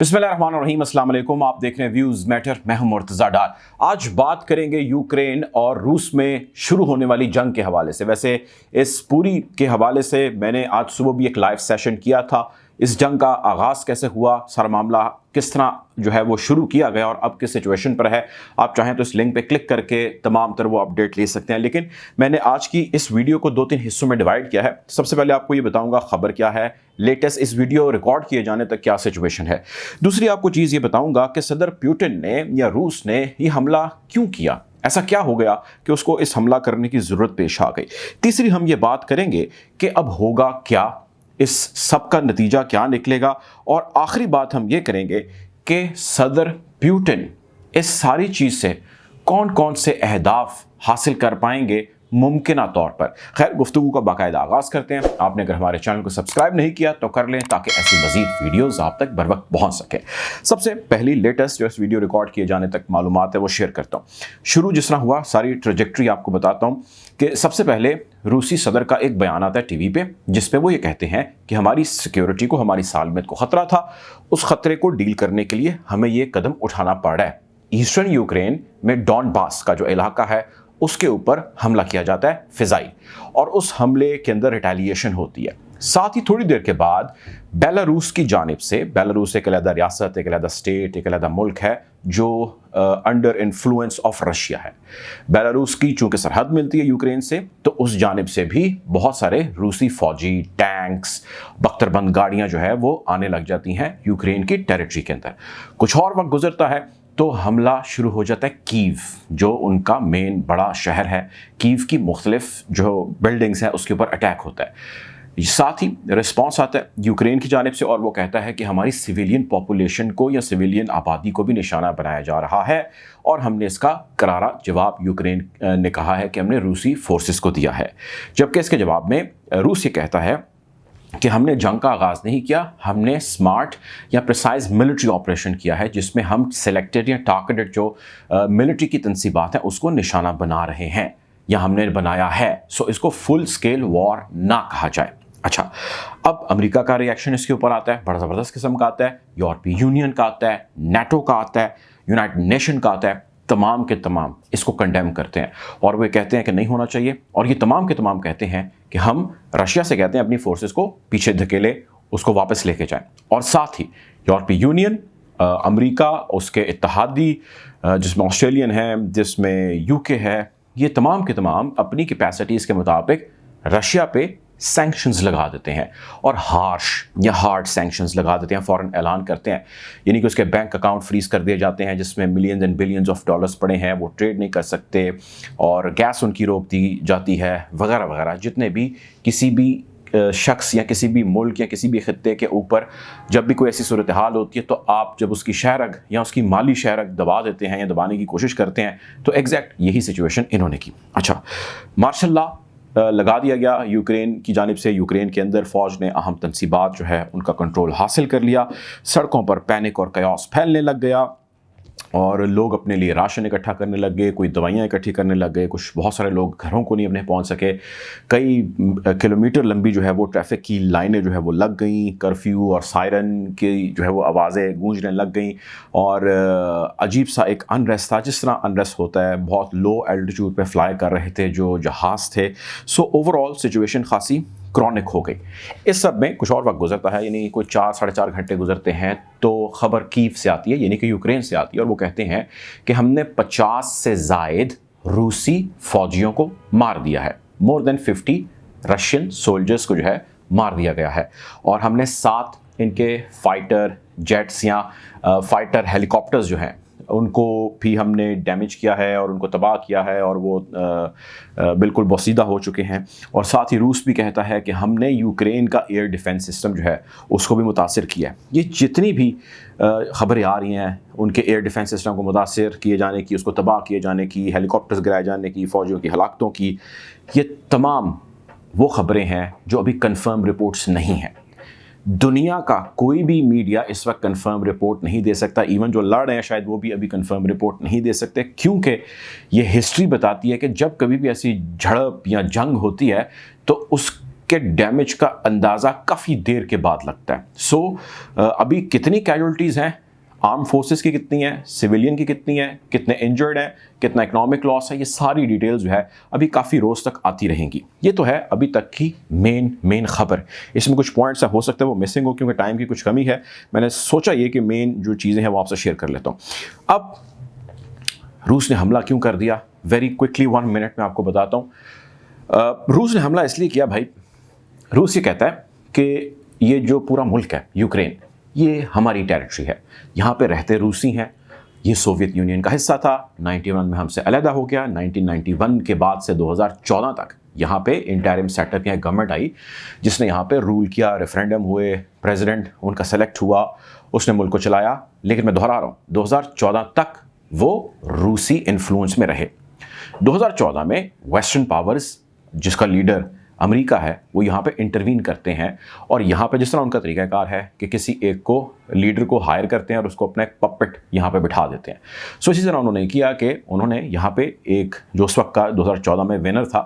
बिस्मिल्लाहिर्रहमानिर्रहीम, अस्सलाम वालेकुम। आप देख रहे हैं व्यूज़ मैटर, मैं हूं मुर्तज़ा डार। आज बात करेंगे यूक्रेन और रूस में शुरू होने वाली जंग के हवाले से। वैसे इस पूरी के हवाले से मैंने आज सुबह भी एक लाइव सेशन किया था। इस जंग का आगाज़ कैसे हुआ, सारा मामला किस तरह जो है वो शुरू किया गया और अब किस सिचुएशन पर है। आप चाहें तो इस लिंक पे क्लिक करके तमाम तर वो अपडेट ले सकते हैं। लेकिन मैंने आज की इस वीडियो को 2-3 हिस्सों में डिवाइड किया है। सबसे पहले आपको ये बताऊंगा खबर क्या है, लेटेस्ट इस वीडियो रिकॉर्ड किए जाने तक क्या सिचुएशन है। दूसरी आपको चीज़ ये बताऊंगा कि सदर पुतिन ने या रूस ने ये हमला क्यों किया, ऐसा क्या हो गया कि उसको इस हमला करने की ज़रूरत पेश आ गई। तीसरी हम ये बात करेंगे कि अब होगा क्या, इस सब का नतीजा क्या निकलेगा। और आखिरी बात हम ये करेंगे कि सदर पुतिन इस सारी चीज़ से कौन कौन से अहदाफ हासिल कर पाएंगे मुमकिन तौर पर। खैर, गुफ्तगू का बाकायदा आगाज़ करते हैं। आपने अगर हमारे चैनल को सब्सक्राइब नहीं किया तो कर लें ताकि ऐसी मज़ीद वीडियोज़ आप तक बर वक्त पहुँच सके। सबसे पहली लेटेस्ट जो इस वीडियो रिकॉर्ड किए जाने तक मालूमात है वो शेयर करता हूँ। शुरू जिस तरह हुआ, सारी ट्रेजेक्ट्री आपको बताता हूँ कि सबसे पहले रूसी सदर का एक बयान आता है टीवी पे, जिसपे वो ये कहते हैं कि हमारी सिक्योरिटी को, हमारी सालमियत को ख़तरा था। उस ख़तरे को डील करने के लिए हमें ये कदम उठाना पड़ा है। ईस्टर्न यूक्रेन में डॉनबास का जो इलाका है उसके ऊपर हमला किया जाता है फ़िज़ाई, और उस हमले के अंदर रिटेलिएशन होती है। साथ ही थोड़ी देर के बाद बेलारूस की जानिब से, बेलारूस एक अलग रियासत, एक अलग स्टेट, एक अलग मुल्क है जो अंडर इन्फ्लुएंस ऑफ रशिया है। बेलारूस की चूँकि सरहद मिलती है यूक्रेन से, तो उस जानिब से भी बहुत सारे रूसी फौजी, टैंक्स, बख्तरबंद गाड़ियाँ जो है वो आने लग जाती हैं यूक्रेन की टेरिटरी के अंदर। कुछ और वक्त गुजरता है तो हमला शुरू हो जाता है कीव, जो उनका मेन बड़ा शहर है। कीव की मुख्तलिफ जो बिल्डिंग्स हैं उसके ऊपर अटैक होता है। साथ ही रिस्पॉन्स आता है यूक्रेन की जानिब से, और वो कहता है कि हमारी सिविलियन पॉपुलेशन को या सिविलियन आबादी को भी निशाना बनाया जा रहा है, और हमने इसका करारा जवाब, यूक्रेन ने कहा है कि हमने रूसी फोर्सेस को दिया है। जबकि इसके जवाब में रूस ये कहता है कि हमने जंग का आगाज़ नहीं किया, हमने स्मार्ट या प्रिसाइज मिलिट्री ऑपरेशन किया है, जिसमें हम सेलेक्टेड या टारगेटेड जो मिलिट्री की तनसीबात हैं उसको निशाना बना रहे हैं या हमने बनाया है। सो इसको फुल स्केल वॉर ना कहा जाए। अच्छा, अब अमेरिका का रिएक्शन इसके ऊपर आता है, बड़ा ज़बरदस्त किस्म का आता है। यूरोपीय यूनियन का आता है, नाटो का आता है, यूनाइटेड नेशन का आता है। तमाम के तमाम इसको कंडेम करते हैं और वे कहते हैं कि नहीं होना चाहिए। और ये तमाम के तमाम कहते हैं कि हम रशिया से कहते हैं अपनी फोर्सेस को पीछे धकेले, उसको वापस लेके जाएं। और साथ ही यूरोपीय यूनियन, अमेरिका, उसके इत्तेहादी जिसमें ऑस्ट्रेलियन है, जिसमें यूके है, ये तमाम के तमाम अपनी कैपेसिटीज़ के मुताबिक रशिया पे सैंक्शंस लगा देते हैं, और हार्श या हार्ड सैंक्शंस लगा देते हैं, फ़ौरन ऐलान करते हैं। यानी कि उसके बैंक अकाउंट फ्रीज कर दिए जाते हैं जिसमें millions and billions of dollars पड़े हैं, वो ट्रेड नहीं कर सकते, और गैस उनकी रोक दी जाती है, वगैरह वगैरह। जितने भी किसी भी शख्स या किसी भी मुल्क या किसी भी खित्ते के ऊपर जब भी कोई ऐसी सूरत हाल होती है, तो आप जब उसकी शहरग या उसकी माली शहरग दबा देते हैं या दबाने की कोशिश करते हैं, तो एग्जैक्ट यही सिचुएशन इन्होंने की। अच्छा, मार्शल लॉ लगा दिया गया यूक्रेन की जानिब से। यूक्रेन के अंदर फ़ौज ने अहम तनसीबात जो है उनका कंट्रोल हासिल कर लिया। सड़कों पर पैनिक और कयास फैलने लग गया, और लोग अपने लिए राशन इकट्ठा करने लग गए, कोई दवाइयाँ इकट्ठी करने लग गए, कुछ बहुत सारे लोग घरों को नहीं अपने पहुंच सके। कई किलोमीटर लंबी जो है वो ट्रैफिक की लाइनें जो है वो लग गई। कर्फ्यू और सायरन की जो है वो आवाज़ें गूंजने लग गई, और अजीब सा एक अनरेस्ट था, जिस तरह अनरेस्ट होता है। बहुत लो एल्टीट्यूड पे फ्लाई कर रहे थे जो जहाज़ थे। सो ओवरऑल सिचुएशन खासी क्रॉनिक हो गई। इस सब में कुछ और वक्त गुजरता है, यानी कोई 4-4.5 घंटे गुजरते हैं, तो ख़बर कीव से आती है, यानी कि यूक्रेन से आती है, और वो कहते हैं कि हमने 50 से ज़ायद रूसी फ़ौजियों को मार दिया है। मोर देन 50 रशियन सोल्जर्स को जो है मार दिया गया है, और हमने 7 इनके फाइटर जेट्स या फाइटर हेलीकॉप्टर्स जो हैं उनको भी हमने डैमेज किया है और उनको तबाह किया है, और वो बिल्कुल बोसीदा हो चुके हैं। और साथ ही रूस भी कहता है कि हमने यूक्रेन का एयर डिफेंस सिस्टम जो है उसको भी मुतासिर किया है। ये जितनी भी ख़बरें आ रही हैं उनके एयर डिफेंस सिस्टम को मुतासिर किए जाने की, उसको तबाह किए जाने की, हेलीकॉप्टर्स गिराए जाने की, फ़ौजियों की हलाकतों की, ये तमाम वो ख़बरें हैं जो अभी कन्फर्म रिपोर्ट्स नहीं हैं। दुनिया का कोई भी मीडिया इस वक्त कंफर्म रिपोर्ट नहीं दे सकता। इवन जो लड़ रहे हैं शायद वो भी अभी कंफर्म रिपोर्ट नहीं दे सकते, क्योंकि ये हिस्ट्री बताती है कि जब कभी भी ऐसी झड़प या जंग होती है तो उस के डैमेज का अंदाज़ा काफ़ी देर के बाद लगता है। सो अभी कितनी कैजुअल्टीज़ हैं, आर्म फोर्सेस की कितनी है, सिविलियन की कितनी है, कितने इंजर्ड हैं, कितना इकोनॉमिक लॉस है, ये सारी डिटेल्स जो है अभी काफ़ी रोज़ तक आती रहेंगी। ये तो है अभी तक की मेन खबर। इसमें कुछ पॉइंट्स हो सकते हैं वो मिसिंग हो क्योंकि टाइम की कुछ कमी है। मैंने सोचा ये कि मेन जो चीज़ें हैं वो आपसे शेयर कर लेता हूँ। अब रूस ने हमला क्यों कर दिया, वेरी क्विकली 1 मिनट में आपको बताता हूँ। रूस ने हमला इसलिए किया भाई, रूस ये कहता है कि ये जो पूरा मुल्क है यूक्रेन, ये हमारी टेरिटरी है, यहाँ पे रहते रूसी हैं, ये सोवियत यूनियन का हिस्सा था, 91 में हमसे अलहदा हो गया, 1991 के बाद से 2014 तक यहाँ पे इंटरिम सेटअप या गवर्नमेंट आई जिसने यहाँ पे रूल किया, रेफरेंडम हुए, प्रेसिडेंट उनका सेलेक्ट हुआ, उसने मुल्क को चलाया। लेकिन मैं दोहरा रहा हूँ 2014 तक वो रूसी इन्फ्लुएंस में रहे। 2014 में वेस्टर्न पावर्स जिसका लीडर अमेरिका है वो यहाँ पे इंटरवीन करते हैं और यहाँ पे जिस तरह उनका तरीक़ाकार है कि किसी एक को लीडर को हायर करते हैं और उसको अपना एक पपेट यहाँ पे बिठा देते हैं। सो इसी तरह उन्होंने किया कि उन्होंने यहाँ पे एक जो उस वक्त का 2014 में विनर था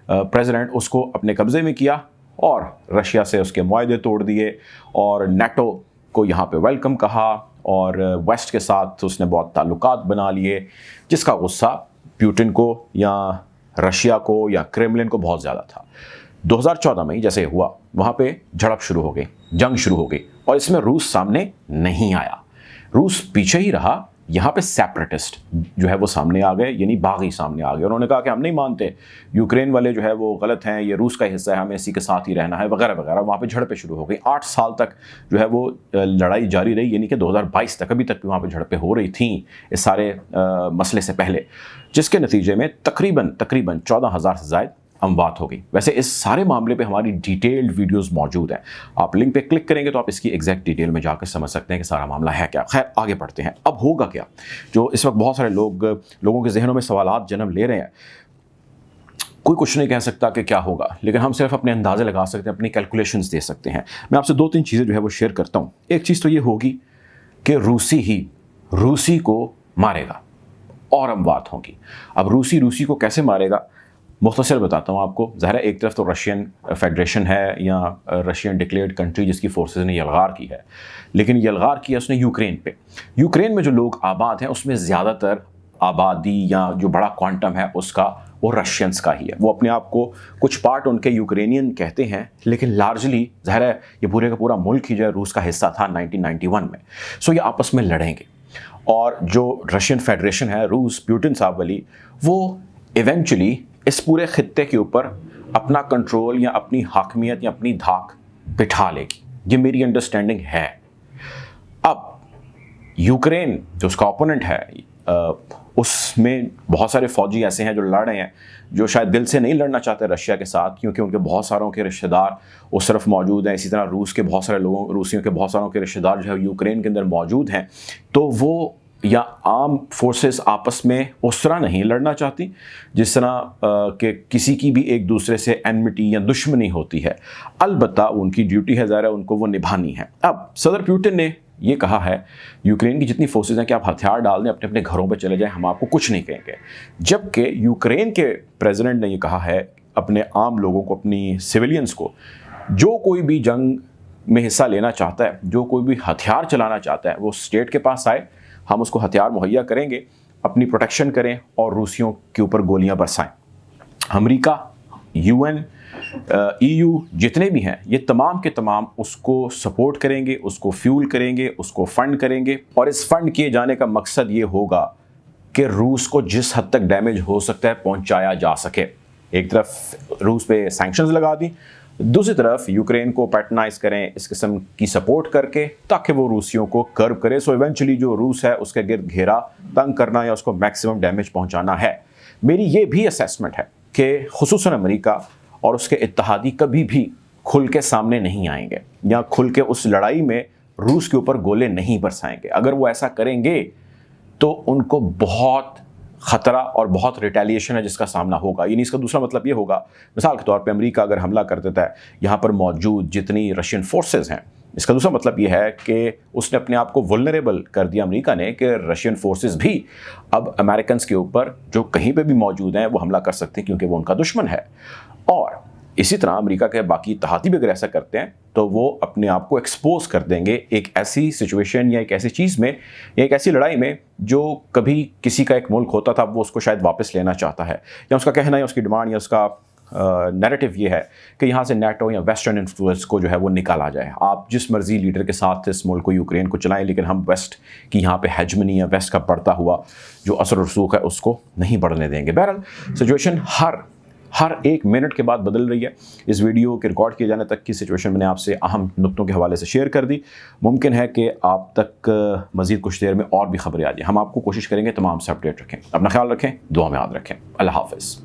प्रेसिडेंट, उसको अपने कब्ज़े में किया और रशिया से उसके मुआहदे तोड़ दिए और नेटो को यहाँ पे वेलकम कहा और वेस्ट के साथ उसने बहुत ताल्लुकात बना लिए, जिसका गुस्सा पुतिन को या रशिया को या क्रेमलिन को बहुत ज़्यादा था। 2014 में ही जैसे हुआ वहाँ पे झड़प शुरू हो गई, जंग शुरू हो गई और इसमें रूस सामने नहीं आया, रूस पीछे ही रहा। यहाँ पे सेपरेटिस्ट जो है वो सामने आ गए, यानी बागी सामने आ गए। उन्होंने कहा कि हम नहीं मानते, यूक्रेन वाले जो है वो गलत हैं, ये रूस का हिस्सा है, हमें इसी के साथ ही रहना है वगैरह वगैरह। वहाँ पे झड़पें शुरू हो गई। 8 साल तक जो है वो लड़ाई जारी रही, यानी कि 2022 तक अभी तक भी वहाँ पे झड़पें हो रही थी इस सारे मसले से पहले, जिसके नतीजे में तकरीबन 14,000 से ज़ायद अमवात हो गई। वैसे इस सारे मामले पे हमारी डिटेल्ड वीडियोस मौजूद हैं, आप लिंक पे क्लिक करेंगे तो आप इसकी एग्जैक्ट डिटेल में जाकर समझ सकते हैं कि सारा मामला है क्या। खैर आगे बढ़ते हैं। अब होगा क्या, जो इस वक्त बहुत सारे लोगों के जहनों में सवालात जन्म ले रहे हैं। कोई कुछ नहीं कह सकता कि क्या होगा, लेकिन हम सिर्फ अपने अंदाजे लगा सकते हैं, अपनी कैलकुलेशंस दे सकते हैं। मैं आपसे 2-3 चीज़ें जो है वो शेयर करता हूँ। एक चीज़ तो ये होगी कि रूसी को मारेगा और अमवात होंगी। अब रूसी को कैसे मारेगा मुख्तसर बताता हूँ आपको। ज़ाहिर है एक तरफ तो रशियन फेडरेशन है या रशियन डिक्लेयर्ड कंट्री जिसकी फोर्सेस ने यलगार की है, लेकिन यलगार किया उसने यूक्रेन पे। यूक्रेन में जो लोग आबाद हैं उसमें ज़्यादातर आबादी या जो बड़ा क्वांटम है उसका वो रशियंस का ही है। वो अपने आप को कुछ पार्ट उनके यूक्रेनियन कहते हैं, लेकिन लार्जली ज़ाहिर है ये पूरे का पूरा मुल्क ही जो है रूस का हिस्सा था 1991 में। सो ये आपस में लड़ेंगे और जो रशियन फेडरेशन है, रूस पुतिन साहब वाली, वो इवेंचुअली इस पूरे खित्ते के ऊपर अपना कंट्रोल या अपनी हाकमियत या अपनी धाक बिठा लेगी। ये मेरी अंडरस्टैंडिंग है। अब यूक्रेन जो उसका ओपोनेंट है उसमें बहुत सारे फौजी ऐसे हैं जो लड़ रहे हैं, जो शायद दिल से नहीं लड़ना चाहते रशिया के साथ, क्योंकि उनके बहुत सारों के रिश्तेदार उस तरफ मौजूद हैं। इसी तरह रूसियों के बहुत सारों के रिश्तेदार जो है यूक्रेन के अंदर मौजूद हैं। तो वो या आर्म फोर्सेस आपस में उस तरह नहीं लड़ना चाहती जिस तरह कि किसी की भी एक दूसरे से एनमिटी या दुश्मनी होती है। अलबत्ता उनकी ड्यूटी है, ज़ाहिर है उनको वो निभानी है। अब सदर पुतिन ने ये कहा है यूक्रेन की जितनी फोर्सेस हैं कि आप हथियार डाल दें, अपने अपने घरों पे चले जाएं, हम आपको कुछ नहीं कहेंगे। जबकि यूक्रेन के प्रेसिडेंट ने ये कहा है अपने आम लोगों को, अपनी सिविलियंस को, जो कोई भी जंग में हिस्सा लेना चाहता है, जो कोई भी हथियार चलाना चाहता है, वो स्टेट के पास आए, हम उसको हथियार मुहैया करेंगे, अपनी प्रोटेक्शन करें और रूसियों के ऊपर गोलियां बरसाएं। अमेरिका, यूएन, ईयू जितने भी हैं ये तमाम के तमाम उसको सपोर्ट करेंगे, उसको फ्यूल करेंगे, उसको फंड करेंगे। और इस फंड किए जाने का मकसद ये होगा कि रूस को जिस हद तक डैमेज हो सकता है पहुंचाया जा सके। एक तरफ रूस पे सैंक्शंस लगा दी, दूसरी तरफ यूक्रेन को पैटर्नाइज करें इस किस्म की सपोर्ट करके, ताकि वो रूसियों को कर्व करे। सो इवेंचुअली जो रूस है उसके गिर्द घेरा तंग करना या उसको मैक्सिमम डैमेज पहुंचाना है। मेरी ये भी असेसमेंट है कि खुसूसन अमेरिका और उसके इत्तेहादी कभी भी खुल के सामने नहीं आएंगे या खुल के उस लड़ाई में रूस के ऊपर गोले नहीं बरसाएंगे। अगर वो ऐसा करेंगे तो उनको बहुत ख़तरा और बहुत रिटेलिएशन है जिसका सामना होगा। यानी इसका दूसरा मतलब ये होगा, मिसाल के तौर पे अमेरिका अगर हमला कर देता है यहाँ पर मौजूद जितनी रशियन फोर्सेस हैं, इसका दूसरा मतलब ये है कि उसने अपने आप को वल्नरेबल कर दिया अमेरिका ने, कि रशियन फोर्सेस भी अब अमेरिकन्स के ऊपर जो कहीं पे भी मौजूद हैं वो हमला कर सकते हैं क्योंकि वो उनका दुश्मन है। और اسی طرح امریکہ کے باقی اتحادی بھی اگر ایسا کرتے ہیں تو وہ اپنے آپ کو ایکسپوز کر دیں گے ایک ایسی سچویشن یا ایک ایسی چیز میں یا ایک ایسی لڑائی میں جو کبھی کسی کا ایک ملک ہوتا تھا وہ اس کو شاید واپس لینا چاہتا ہے، یا اس کا کہنا ہے، اس کی ڈیمانڈ یا اس کا نیریٹو یہ ہے کہ یہاں سے نیٹو یا ویسٹرن انفلوئنس کو جو ہے وہ نکالا جائے، آپ جس مرضی لیڈر کے ساتھ اس ملک کو یوکرین کو چلائیں لیکن ہم ویسٹ کی یہاں پہ ہیجمنی یا ویسٹ کا بڑھتا ہوا جو اثر و رسوخ ہے اس کو نہیں بڑھنے دیں گے۔ بہرحال سچویشن ہر ایک منٹ کے بعد بدل رہی ہے۔ اس ویڈیو کے ریکارڈ کیے جانے تک کی سچویشن میں نے آپ سے اہم نقطوں کے حوالے سے شیئر کر دی، ممکن ہے کہ آپ تک مزید کچھ دیر میں اور بھی خبریں آ جائیں۔ ہم آپ کو کوشش کریں گے تمام سے اپڈیٹ رکھیں، اپنا خیال رکھیں، دعا میں یاد رکھیں، اللہ حافظ۔